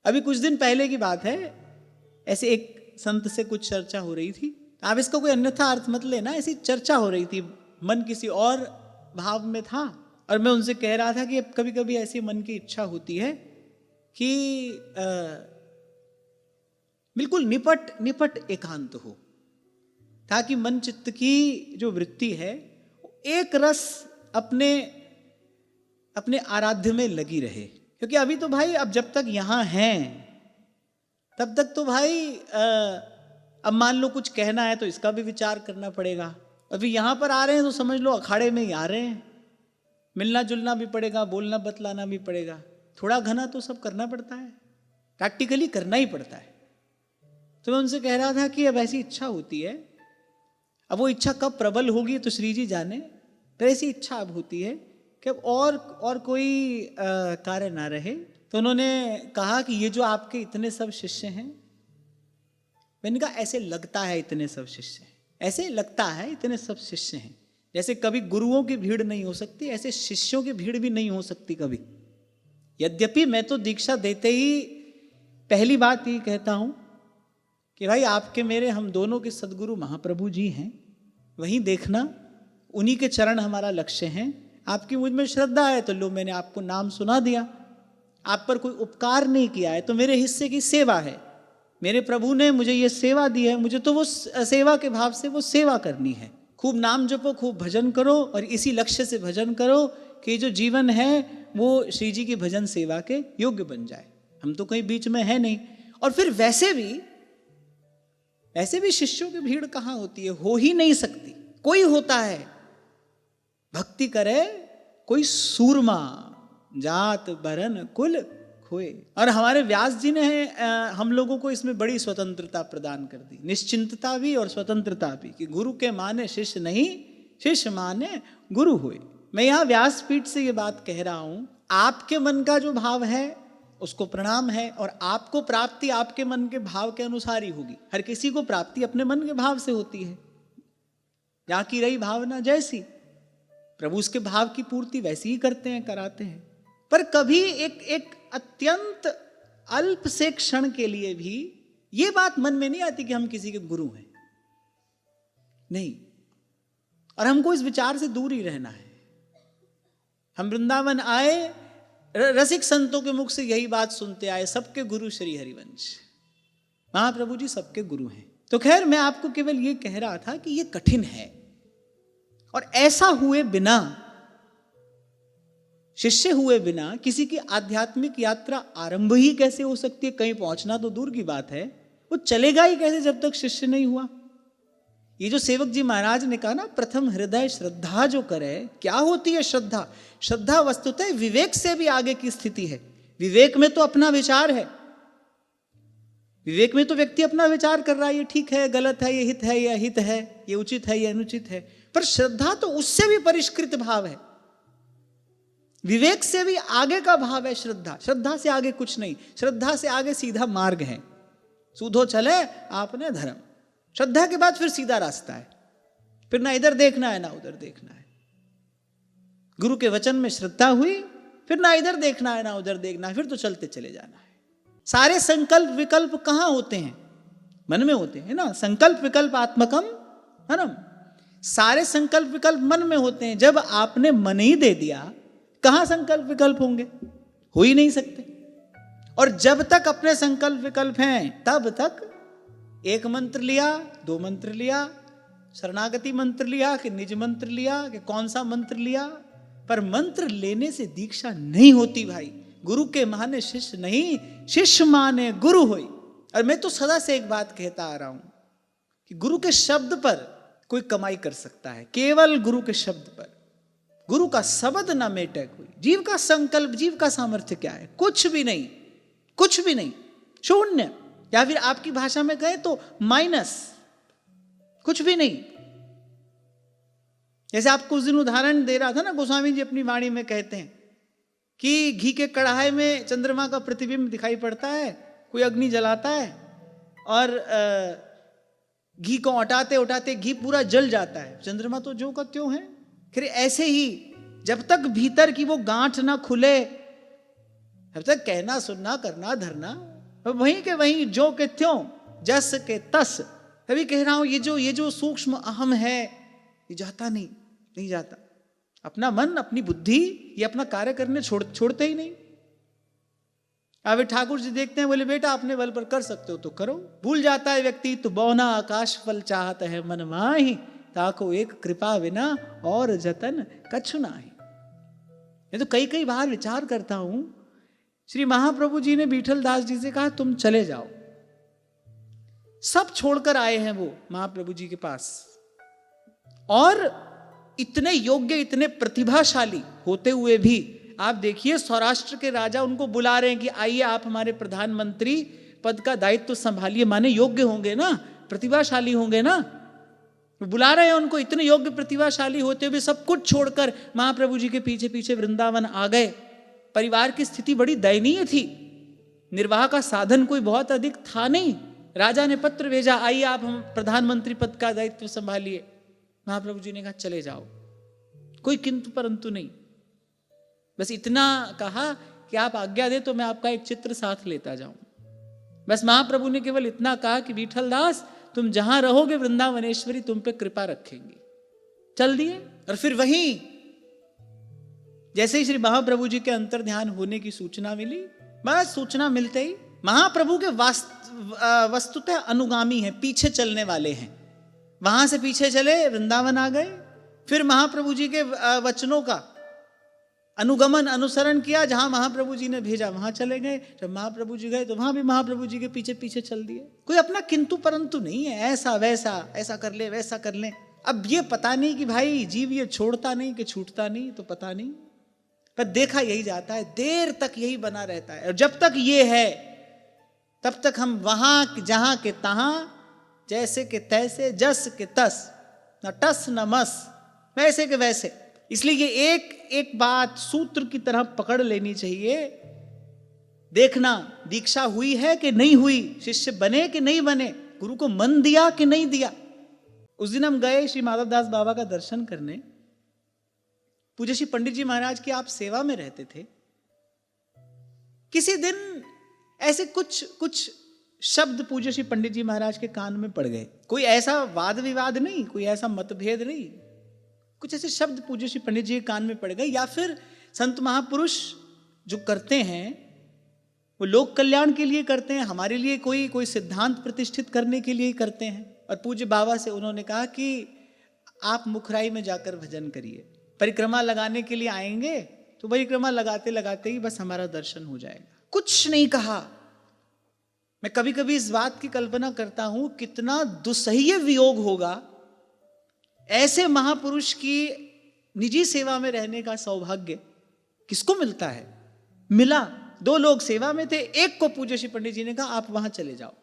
अभी कुछ दिन पहले की बात है, ऐसे एक संत से कुछ चर्चा हो रही थी। आप इसका कोई अन्यथा अर्थ मत लेना, ऐसी चर्चा हो रही थी, मन किसी और भाव में था और मैं उनसे कह रहा था कि अब कभी कभी ऐसी मन की इच्छा होती है कि बिल्कुल निपट निपट एकांत हो, ताकि मन चित्त की जो वृत्ति है एक रस अपने अपने आराध्य में लगी रहे। क्योंकि अभी तो भाई अब जब तक यहाँ हैं तब तक तो भाई अब मान लो कुछ कहना है तो इसका भी विचार करना पड़ेगा। अभी यहाँ पर आ रहे हैं तो समझ लो अखाड़े में ही आ रहे हैं, मिलना जुलना भी पड़ेगा, बोलना बतलाना भी पड़ेगा, थोड़ा घना तो सब करना पड़ता है, प्रैक्टिकली करना ही पड़ता है। तो मैं उनसे कह रहा था कि अब ऐसी इच्छा होती है, अब वो इच्छा कब प्रबल होगी तो श्री जी जाने, पर ऐसी इच्छा अब होती है कि अब और कोई कार्य ना रहे। तो उन्होंने कहा कि ये जो आपके इतने सब शिष्य हैं, मैंने कहा ऐसे लगता है इतने सब शिष्य हैं, ऐसे लगता है इतने सब शिष्य हैं। जैसे कभी गुरुओं की भीड़ नहीं हो सकती, ऐसे शिष्यों की भीड़ भी नहीं हो सकती कभी। यद्यपि मैं तो दीक्षा देते ही पहली बात ये कहता हूं कि भाई आपके मेरे हम दोनों के सदगुरु महाप्रभु जी हैं, वहीं देखना, उन्हीं के चरण हमारा लक्ष्य है। आपकी मुझ में श्रद्धा है तो लो मैंने आपको नाम सुना दिया, आप पर कोई उपकार नहीं किया है तो मेरे हिस्से की सेवा है, मेरे प्रभु ने मुझे ये सेवा दी है, मुझे तो वो सेवा के भाव से वो सेवा करनी है। खूब नाम जपो, खूब भजन करो और इसी लक्ष्य से भजन करो कि जो जीवन है वो श्री जी की भजन सेवा के योग्य बन जाए। हम तो कहीं बीच में है नहीं। और फिर वैसे भी शिष्यों की भीड़ कहाँ होती है, हो ही नहीं सकती। कोई होता है भक्ति करे कोई सूरमा, जात बरन कुल खोए। और हमारे व्यास जी ने हम लोगों को इसमें बड़ी स्वतंत्रता प्रदान कर दी, निश्चिंतता भी और स्वतंत्रता भी, कि गुरु के माने शिष्य नहीं, शिष्य माने गुरु हुए। मैं यहाँ व्यासपीठ से ये बात कह रहा हूं, आपके मन का जो भाव है उसको प्रणाम है और आपको प्राप्ति आपके मन के भाव के अनुसार ही होगी। हर किसी को प्राप्ति अपने मन के भाव से होती है, जहाँ की रही भावना जैसी, प्रभु उसके भाव की पूर्ति वैसी ही करते हैं, कराते हैं। पर कभी एक अत्यंत अल्प से क्षण के लिए भी ये बात मन में नहीं आती कि हम किसी के गुरु हैं, नहीं। और हमको इस विचार से दूर ही रहना है। हम वृंदावन आए, रसिक संतों के मुख से यही बात सुनते आए, सबके गुरु श्री हरिवंश, महाप्रभु जी सबके गुरु हैं। तो खैर मैं आपको केवल ये कह रहा था कि ये कठिन है, और ऐसा हुए बिना, शिष्य हुए बिना किसी की आध्यात्मिक यात्रा आरंभ ही कैसे हो सकती है? कहीं पहुंचना तो दूर की बात है, वो चलेगा ही कैसे जब तक शिष्य नहीं हुआ? ये जो सेवक जी महाराज ने कहा ना, प्रथम हृदय श्रद्धा जो करे, क्या होती है श्रद्धा? श्रद्धा वस्तुतः विवेक से भी आगे की स्थिति है। विवेक में तो अपना विचार है, विवेक में तो व्यक्ति अपना विचार कर रहा है, ये ठीक है, गलत है, ये हित है, ये अहित है, ये उचित है, ये अनुचित है। पर श्रद्धा तो उससे भी परिष्कृत भाव है, विवेक से भी आगे का भाव है श्रद्धा। श्रद्धा से आगे कुछ नहीं, श्रद्धा से आगे सीधा मार्ग है, सूधो चले आपने धर्म। श्रद्धा के बाद फिर सीधा रास्ता है, फिर ना इधर देखना है ना उधर देखना है। गुरु के वचन में श्रद्धा हुई, फिर ना इधर देखना है ना उधर देखना है, फिर तो चलते चले जाना है। सारे संकल्प विकल्प कहाँ होते हैं? मन में होते हैं ना। संकल्प विकल्प आत्मकम है ना, सारे संकल्प विकल्प मन में होते हैं। जब आपने मन ही दे दिया, कहाँ संकल्प विकल्प होंगे? हो ही नहीं सकते। और जब तक अपने संकल्प विकल्प हैं तब तक एक मंत्र लिया, दो मंत्र लिया, शरणागति मंत्र लिया कि निज मंत्र लिया कि कौन सा मंत्र लिया, पर मंत्र लेने से दीक्षा नहीं होती भाई। गुरु के माने शिष्य नहीं, शिष्य माने गुरु होई। और मैं तो सदा से एक बात कहता आ रहा हूं कि गुरु के शब्द पर कोई कमाई कर सकता है, केवल गुरु के शब्द पर। गुरु का शब्द ना मेटे कोई। जीव का संकल्प, जीव का सामर्थ्य क्या है? कुछ भी नहीं, कुछ भी नहीं, शून्य। या फिर आपकी भाषा में कहे तो माइनस, कुछ भी नहीं। जैसे आपको उस दिन उदाहरण दे रहा था ना, गोस्वामी जी अपनी वाणी में कहते हैं कि घी के कढ़ाई में चंद्रमा का प्रतिबिंब दिखाई पड़ता है, कोई अग्नि जलाता है और घी को उठाते उठाते घी पूरा जल जाता है, चंद्रमा तो ज्यों का त्यों है। फिर ऐसे ही जब तक भीतर की वो गांठ ना खुले, जब तक कहना सुनना करना धरना वहीं के वहीं जो के त्यों जस के तस। तभी कह रहा हूं ये जो सूक्ष्म अहम है ये जाता नहीं जाता। अपना मन अपनी बुद्धि ये अपना कार्य करने छोड़ते ही नहीं। अब ठाकुर जी देखते हैं, बोले बेटा अपने बल पर कर सकते हो तो करो। भूल जाता है व्यक्ति, तो बौना आकाश फल चाहत है मन माही, ताको एक कृपा बिना और जतन कछु नाही। ये तो कई बार विचार करता हूं, श्री महाप्रभु जी ने विठल दास जी से कहा तुम चले जाओ। सब छोड़कर आए हैं वो महाप्रभु जी के पास, और इतने योग्य इतने प्रतिभाशाली होते हुए भी आप देखिए सौराष्ट्र के राजा उनको बुला रहे हैं कि आइए आप हमारे प्रधानमंत्री पद का दायित्व संभालिए। माने योग्य होंगे ना, प्रतिभाशाली होंगे ना, बुला रहे हैं उनको। इतने योग्य प्रतिभाशाली होते हुए सब कुछ छोड़कर महाप्रभु जी के पीछे पीछे वृंदावन आ गए। परिवार की स्थिति बड़ी दयनीय थी, निर्वाह का साधन कोई बहुत अधिक था नहीं। राजा ने पत्र भेजा, आइए आप हम प्रधानमंत्री पद का दायित्व संभालिए। महाप्रभु जी ने कहा चले जाओ, कोई किंतु परंतु नहीं। बस इतना कहा कि आप आज्ञा दे तो मैं आपका एक चित्र साथ लेता जाऊं। बस महाप्रभु ने केवल इतना कहा कि विठल दास तुम जहां रहोगे वृंदावनेश्वरी तुम पे कृपा रखेंगी। चल दिए। और फिर वहीं जैसे ही श्री महाप्रभु जी के अंतर ध्यान होने की सूचना मिली, बस सूचना मिलते ही महाप्रभु के वस्तुतः अनुगामी हैं, पीछे चलने वाले हैं। वहां से पीछे चले, वृंदावन आ गए। फिर महाप्रभु जी के वचनों का अनुगमन अनुसरण किया, जहां महाप्रभु जी ने भेजा वहां चले गए। जब महाप्रभु जी गए तो वहां भी महाप्रभु जी के पीछे पीछे चल दिए। कोई अपना किंतु परंतु नहीं है, ऐसा वैसा, ऐसा कर ले वैसा कर ले। अब ये पता नहीं कि भाई जीव ये छोड़ता नहीं कि छूटता नहीं, तो पता नहीं, पर देखा यही जाता है, देर तक यही बना रहता है। और जब तक ये है तब तक हम वहां जहां के तहां, जैसे के तैसे, जस के तस, न टस न मस, वैसे के वैसे। इसलिए ये एक बात सूत्र की तरह पकड़ लेनी चाहिए। देखना दीक्षा हुई है कि नहीं हुई, शिष्य बने कि नहीं बने, गुरु को मन दिया कि नहीं दिया। उस दिन हम गए श्री माधवदास बाबा का दर्शन करने। पूज्य श्री पंडित जी महाराज की आप सेवा में रहते थे। किसी दिन ऐसे कुछ शब्द पूज्य श्री पंडित जी महाराज के कान में पड़ गए। कोई ऐसा वाद विवाद नहीं, कोई ऐसा मतभेद नहीं, कुछ ऐसे शब्द पूज्य श्री पंडित जी के कान में पड़ गए। या फिर संत महापुरुष जो करते हैं वो लोक कल्याण के लिए करते हैं, हमारे लिए कोई सिद्धांत प्रतिष्ठित करने के लिए करते हैं। और पूज्य बाबा से उन्होंने कहा कि आप मुखराई में जाकर भजन करिए, परिक्रमा लगाने के लिए आएंगे तो परिक्रमा लगाते लगाते ही बस हमारा दर्शन हो जाएगा। कुछ नहीं कहा। मैं कभी कभी इस बात की कल्पना करता हूं कितना दुस्सह्य वियोग होगा। ऐसे महापुरुष की निजी सेवा में रहने का सौभाग्य किसको मिलता है? मिला। 2 लोग सेवा में थे, एक को पूज्य श्री पंडित जी ने कहा आप वहां चले जाओ।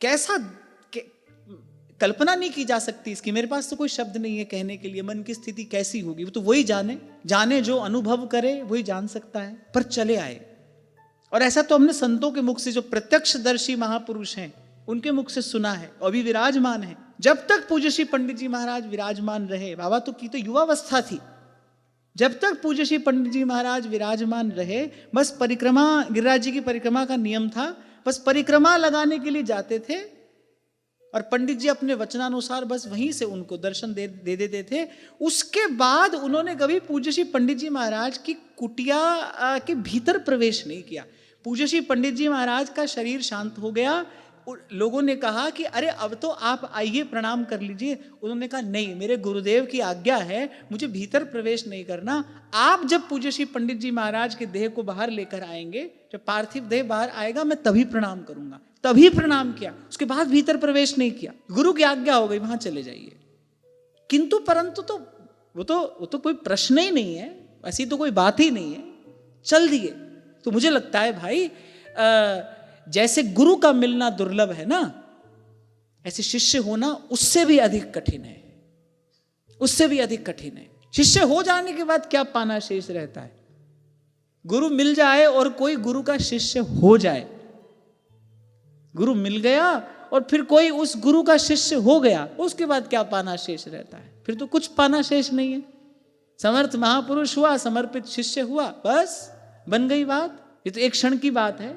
कैसा कल्पना नहीं की जा सकती इसकी। मेरे पास तो कोई शब्द नहीं है कहने के लिए। मन की स्थिति कैसी होगी वो तो वही जाने, जो अनुभव करे वही जान सकता है। पर चले आए। और ऐसा तो हमने संतों के मुख से, जो प्रत्यक्षदर्शी महापुरुष हैं, उनके मुख से सुना है और भी विराजमान है। जब तक पूज्य श्री पंडित जी महाराज विराजमान रहे, बाबा तो की तो युवावस्था थी, जब तक पूज्य श्री पंडित जी महाराज विराजमान रहे, बस परिक्रमा, गिरिराज जी की परिक्रमा का नियम था, बस परिक्रमा लगाने के लिए जाते थे और पंडित जी अपने वचनानुसार बस वहीं से उनको दर्शन दे देते थे। उसके बाद उन्होंने कभी पूज्य श्री पंडित जी महाराज की कुटिया के भीतर प्रवेश नहीं किया। पूज्य श्री पंडित जी महाराज का शरीर शांत हो गया। लोगों ने कहा कि अरे अब तो आप आइए प्रणाम कर लीजिए। उन्होंने कहा नहीं, मेरे गुरुदेव की आज्ञा है, मुझे भीतर प्रवेश नहीं करना। आप जब पूज्य श्री पंडित जी महाराज के देह को बाहर लेकर आएंगे, जब पार्थिव देह बाहर आएगा, मैं तभी प्रणाम करूंगा। तभी प्रणाम किया, उसके बाद भीतर प्रवेश नहीं किया। गुरु की आज्ञा हो गई, वहां चले जाइए। किंतु परंतु तो वो तो कोई प्रश्न ही नहीं है, ऐसी तो कोई बात ही नहीं है, चल दिए। तो मुझे लगता है भाई जैसे गुरु का मिलना दुर्लभ है ना, ऐसे शिष्य होना उससे भी अधिक कठिन है, उससे भी अधिक कठिन है। शिष्य हो जाने के बाद क्या पाना शेष रहता है? गुरु मिल जाए और कोई गुरु का शिष्य हो जाए, गुरु मिल गया और फिर कोई उस गुरु का शिष्य हो गया, उसके बाद क्या पाना शेष रहता है? फिर तो कुछ पाना शेष नहीं है। समर्थ महापुरुष हुआ, समर्पित शिष्य हुआ, बस बन गई बात। ये तो एक क्षण की बात है।